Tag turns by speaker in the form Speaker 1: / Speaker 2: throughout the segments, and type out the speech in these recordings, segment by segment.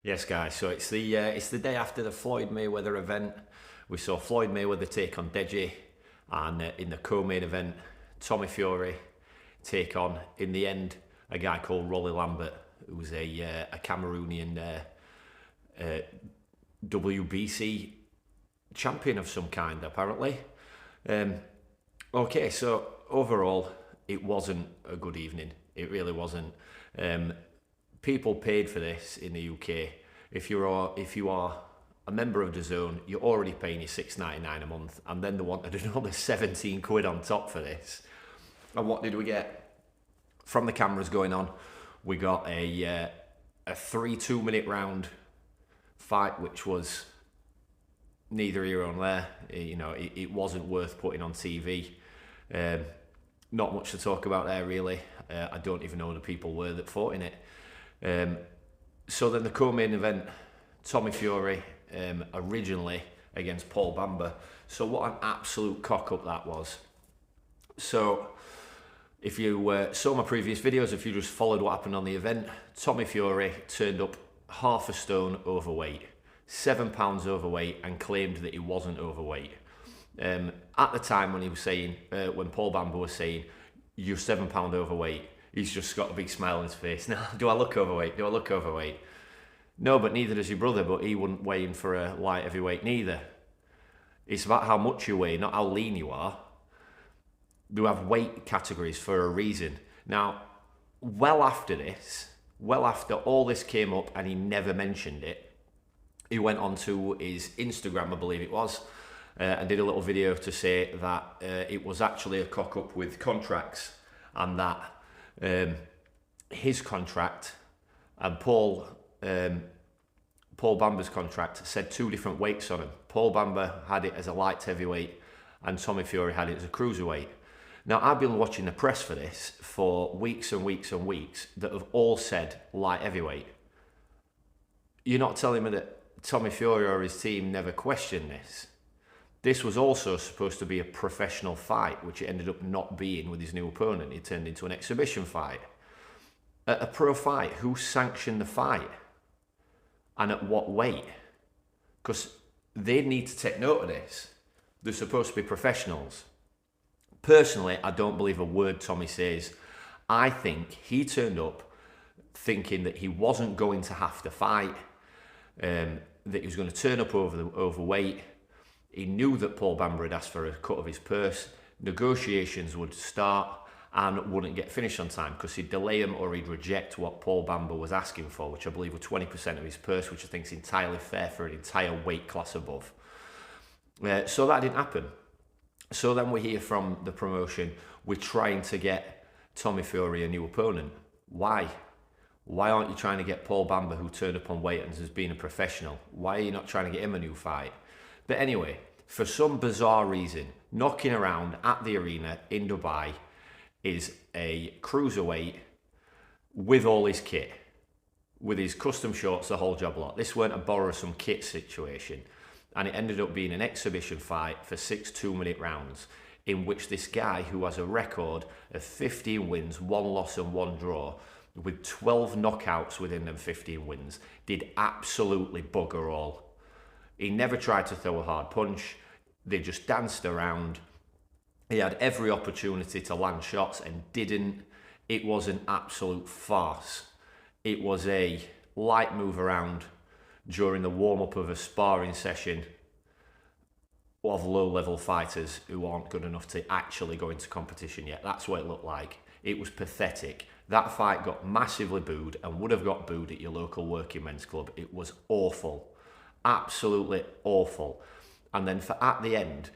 Speaker 1: Yes, guys. So it's the day after the Floyd Mayweather event. We saw Floyd Mayweather take on Deji, and in the co-main event, Tommy Fury take on, in the end, a guy called Rolly Lambert, who was a Cameroonian WBC champion of some kind, apparently. Okay, so overall, it wasn't a good evening. It really wasn't. People paid for this in the UK. If you are a member of DAZN, you're already paying your £6.99 a month, and then they wanted another 17 quid on top for this. And what did we get from the cameras going on? We got a 3 2-minute round fight, which was neither here nor there. It wasn't worth putting on TV. Not much to talk about there, really. I don't even know who the people were that fought in it. So then the co-main event, Tommy Fury, originally against Paul Bamba. So what an absolute cock-up that was. So if you saw my previous videos, if you just followed what happened on the event, Tommy Fury turned up half a stone overweight, 7 pounds overweight, and claimed that he wasn't overweight. At the time when he was saying, when Paul Bamba was saying, "You're 7 pound overweight," he's just got a big smile on his face. Now, do I look overweight? Do I look overweight? No, but neither does your brother, but he wouldn't weigh in for a light heavyweight neither. It's about how much you weigh, not how lean you are. They have weight categories for a reason. Now, well after all this came up and he never mentioned it, he went on to his Instagram, I believe it was, and did a little video to say that it was actually a cock-up with contracts, and that his contract and Paul Bamba's contract said 2 different weights on him. Paul Bamba had it as a light heavyweight and Tommy Fury had it as a cruiserweight. Now, I've been watching the press for this for weeks and weeks and weeks that have all said light heavyweight. You're not telling me that Tommy Fury or his team never questioned this? This was also supposed to be a professional fight, which it ended up not being with his new opponent. It turned into an exhibition fight. At a pro fight, who sanctioned the fight? And at what weight? Because they need to take note of this. They're supposed to be professionals. Personally, I don't believe a word Tommy says. I think he turned up thinking that he wasn't going to have to fight, that he was going to turn up overweight. He knew that Paul Bamba had asked for a cut of his purse. Negotiations would start and wouldn't get finished on time because he'd delay him or he'd reject what Paul Bamba was asking for, which I believe were 20% of his purse, which I think is entirely fair for an entire weight class above. So that didn't happen. So then we hear from the promotion, we're trying to get Tommy Fury a new opponent. Why? Why aren't you trying to get Paul Bamba, who turned up on weight and has been a professional? Why are you not trying to get him a new fight? But anyway, for some bizarre reason, knocking around at the arena in Dubai is a cruiserweight with all his kit, with his custom shorts, the whole job lot. This weren't a borrow some kit situation. And it ended up being an exhibition fight for 6 2-minute rounds, in which this guy, who has a record of 15 wins, 1 loss and 1 draw, with 12 knockouts within them 15 wins, did absolutely bugger all. He never tried to throw a hard punch. They just danced around. He had every opportunity to land shots and didn't. It was an absolute farce. It was a light move around during the warm-up of a sparring session of low-level fighters who aren't good enough to actually go into competition yet. That's what it looked like. It was pathetic. That fight got massively booed and would have got booed at your local working men's club. It was awful. Absolutely awful. And then at the end,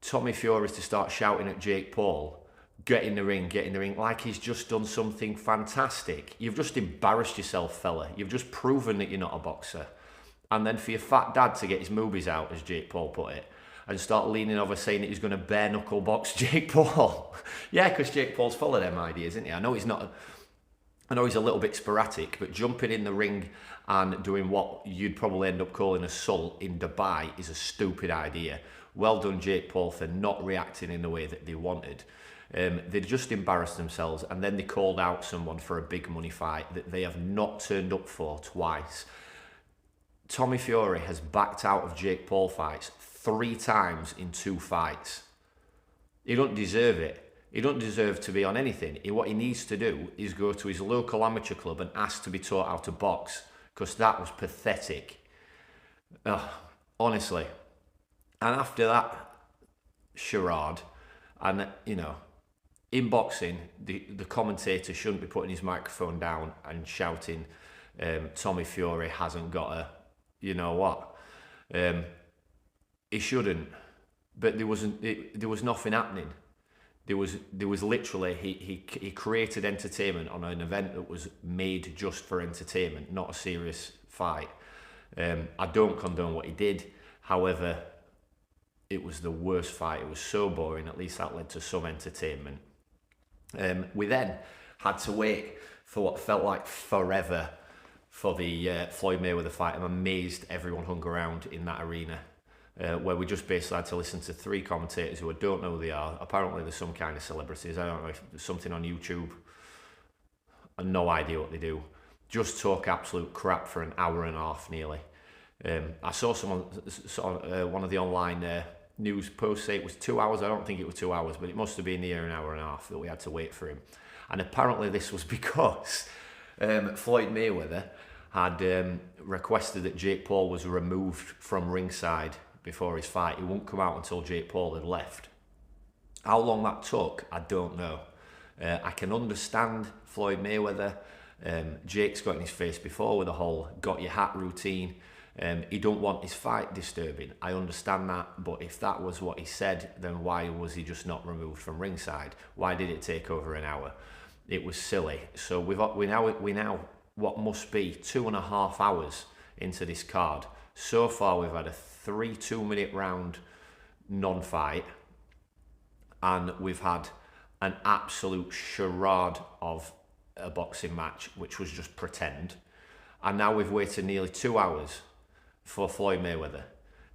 Speaker 1: Tommy Fury to start shouting at Jake Paul, get in the ring, like he's just done something fantastic. You've just embarrassed yourself, fella. You've just proven that you're not a boxer. And then for your fat dad to get his movies out, as Jake Paul put it, and start leaning over saying that he's going to bare knuckle box Jake Paul. Yeah, because Jake Paul's full of them ideas, isn't he? I know he's a little bit sporadic, but jumping in the ring and doing what you'd probably end up calling assault in Dubai is a stupid idea. Well done, Jake Paul, for not reacting in the way that they wanted. They just embarrassed themselves, and then they called out someone for a big money fight that they have not turned up for twice. Tommy Fury has backed out of Jake Paul fights 3 times in 2 fights. He don't deserve it. He don't deserve to be on anything. What he needs to do is go to his local amateur club and ask to be taught how to box, because that was pathetic. Honestly. And after that charade, and in boxing, the commentator shouldn't be putting his microphone down and shouting, Tommy Fury hasn't got a, you know what. He shouldn't. But there was nothing happening. There was literally, he created entertainment on an event that was made just for entertainment, not a serious fight. I don't condone what he did. However, it was the worst fight. It was so boring. At least that led to some entertainment. We then had to wait for what felt like forever for the Floyd Mayweather fight. I'm amazed everyone hung around in that arena, where we just basically had to listen to 3 commentators who I don't know who they are. Apparently there's some kind of celebrities. I don't know if there's something on YouTube. I have no idea what they do. Just talk absolute crap for an hour and a half nearly. I saw one of the online news posts say it was 2 hours. I don't think it was 2 hours, but it must have been near an hour and a half that we had to wait for him. And apparently this was because Floyd Mayweather had requested that Jake Paul was removed from ringside before his fight. He wouldn't come out until Jake Paul had left. How long that took, I don't know. I can understand Floyd Mayweather. Jake's got in his face before with the whole got your hat routine. He don't want his fight disturbing. I understand that, but if that was what he said, then why was he just not removed from ringside? Why did it take over an hour? It was silly. So we now what must be 2.5 hours into this card. So far we've had a 3 2-minute round non-fight, and we've had an absolute charade of a boxing match, which was just pretend. And now we've waited nearly 2 hours for Floyd Mayweather.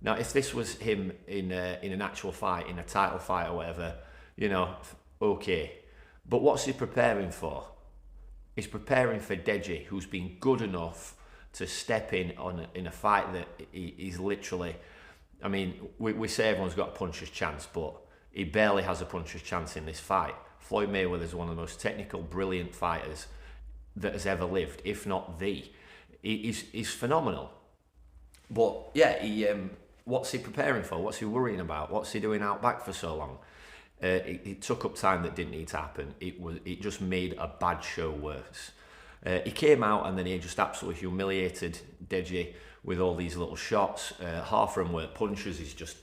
Speaker 1: Now, if this was him in an actual fight, in a title fight or whatever, okay. But what's he preparing for? He's preparing for Deji, who's been good enough to step in a fight that he's literally, I mean, we say everyone's got a puncher's chance, but he barely has a puncher's chance in this fight. Floyd Mayweather is one of the most technical, brilliant fighters that has ever lived, if not the. He's phenomenal. But yeah, what's he preparing for? What's he worrying about? What's he doing out back for so long? It took up time that didn't need to happen. It just made a bad show worse. He came out and then he just absolutely humiliated Deji with all these little shots. Half of them were punches. He's just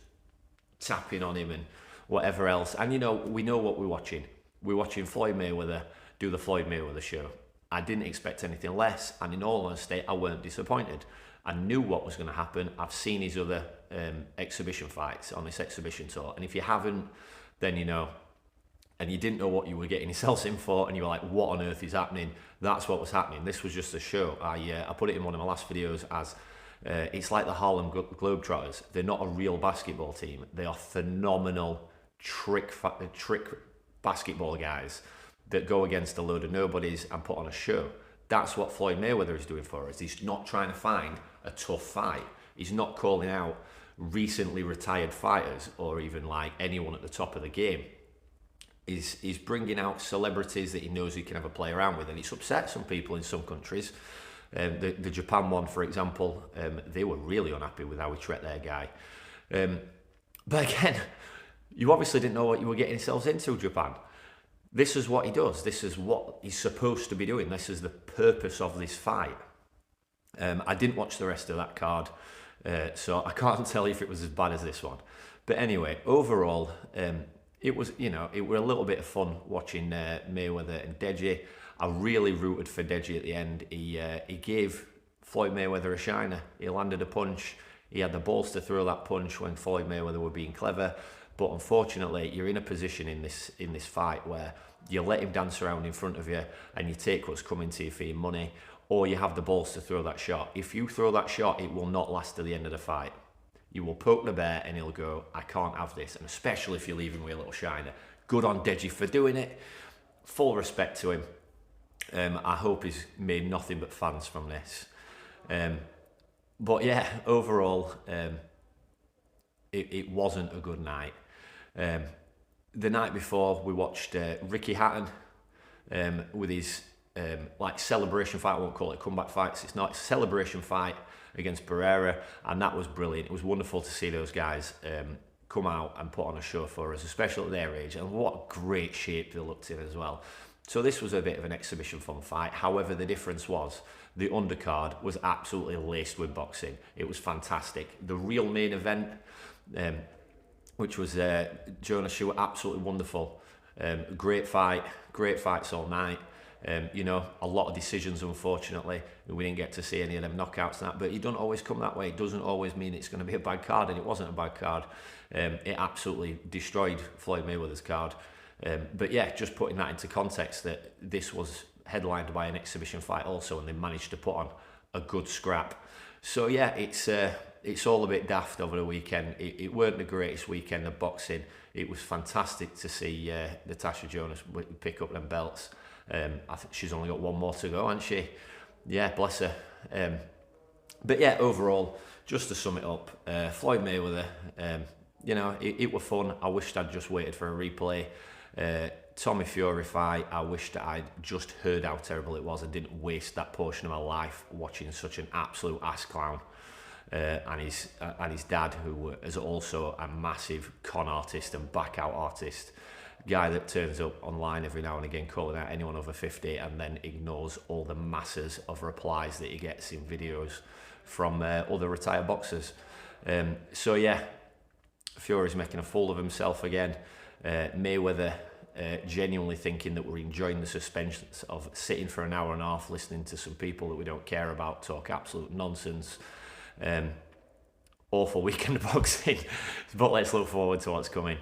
Speaker 1: tapping on him and whatever else. And we know what we're watching. We're watching Floyd Mayweather do the Floyd Mayweather show. I didn't expect anything less, and in all honesty, I weren't disappointed. I knew what was going to happen. I've seen his other exhibition fights on this exhibition tour, and if you haven't, then and you didn't know what you were getting yourselves in for, and you were like, what on earth is happening? That's what was happening. This was just a show. I put it in one of my last videos as it's like the Harlem Globetrotters. They're not a real basketball team. They are phenomenal trick basketball guys that go against a load of nobodies and put on a show. That's what Floyd Mayweather is doing for us. He's not trying to find a tough fight. He's not calling out recently retired fighters or even like anyone at the top of the game. He's bringing out celebrities that he knows he can have a play around with, and it's upset some people in some countries. The Japan one, for example, they were really unhappy with how he treated their guy. But again, you obviously didn't know what you were getting yourselves into, Japan. This is what he does. This is what he's supposed to be doing. This is the purpose of this fight. I didn't watch the rest of that card, so I can't tell you if it was as bad as this one. But anyway, overall, it was, it were a little bit of fun watching Mayweather and Deji. I really rooted for Deji at the end. He gave Floyd Mayweather a shiner. He landed a punch. He had the balls to throw that punch when Floyd Mayweather were being clever. But unfortunately, you're in a position in this fight where you let him dance around in front of you and you take what's coming to you for your money, or you have the balls to throw that shot. If you throw that shot, it will not last to the end of the fight. You will poke the bear and he'll go, I can't have this. And especially if you're leaving with a little shiner. Good on Deji for doing it. Full respect to him. I hope he's made nothing but fans from this. But yeah, overall, it wasn't a good night. Um, the night before, we watched Ricky Hatton with his like celebration fight. I won't call it comeback fights. It's not. It's a celebration fight against Pereira, and that was brilliant. It was wonderful to see those guys come out and put on a show for us, especially at their age, and what great shape they looked in as well. So this was a bit of an exhibition fun fight. However, the difference was the undercard was absolutely laced with boxing. It was fantastic. The real main event, which was Jonas Stewart, absolutely wonderful. Great fights all night. You know, a lot of decisions, unfortunately. We didn't get to see any of them knockouts and that, but it doesn't always come that way. It doesn't always mean it's going to be a bad card, and it wasn't a bad card. It absolutely destroyed Floyd Mayweather's card. But yeah, just putting that into context, that this was headlined by an exhibition fight also, and they managed to put on a good scrap. So yeah, it's all a bit daft over the weekend. It weren't the greatest weekend of boxing. It was fantastic to see Natasha Jonas pick up them belts. I think she's only got one more to go, hasn't she? Yeah, bless her. But yeah, overall, just to sum it up, Floyd Mayweather, you know, it was fun. I wished I'd just waited for a replay. Tommy Fury fight, I wished I'd just heard how terrible it was and didn't waste that portion of my life watching such an absolute ass clown. And his dad, who is also a massive con artist and back out artist, guy that turns up online every now and again calling out anyone over 50 and then ignores all the masses of replies that he gets in videos from other retired boxers. So yeah, Fury's making a fool of himself again. Mayweather genuinely thinking that we're enjoying the suspense of sitting for an hour and a half listening to some people that we don't care about talk absolute nonsense. Awful weekend of boxing, but let's look forward to what's coming.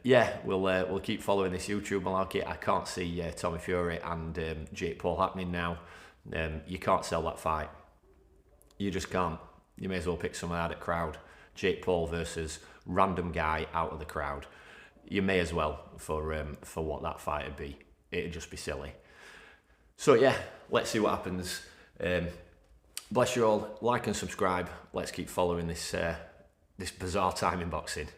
Speaker 1: Yeah, we'll keep following this YouTube malarkey. I can't see Tommy Fury and Jake Paul happening now. You can't sell that fight. You just can't. You may as well pick someone out of the crowd. Jake Paul versus random guy out of the crowd. You may as well for what that fight would be. It'd just be silly. So yeah, let's see what happens. Bless you all. Like and subscribe. Let's keep following this bizarre time in boxing.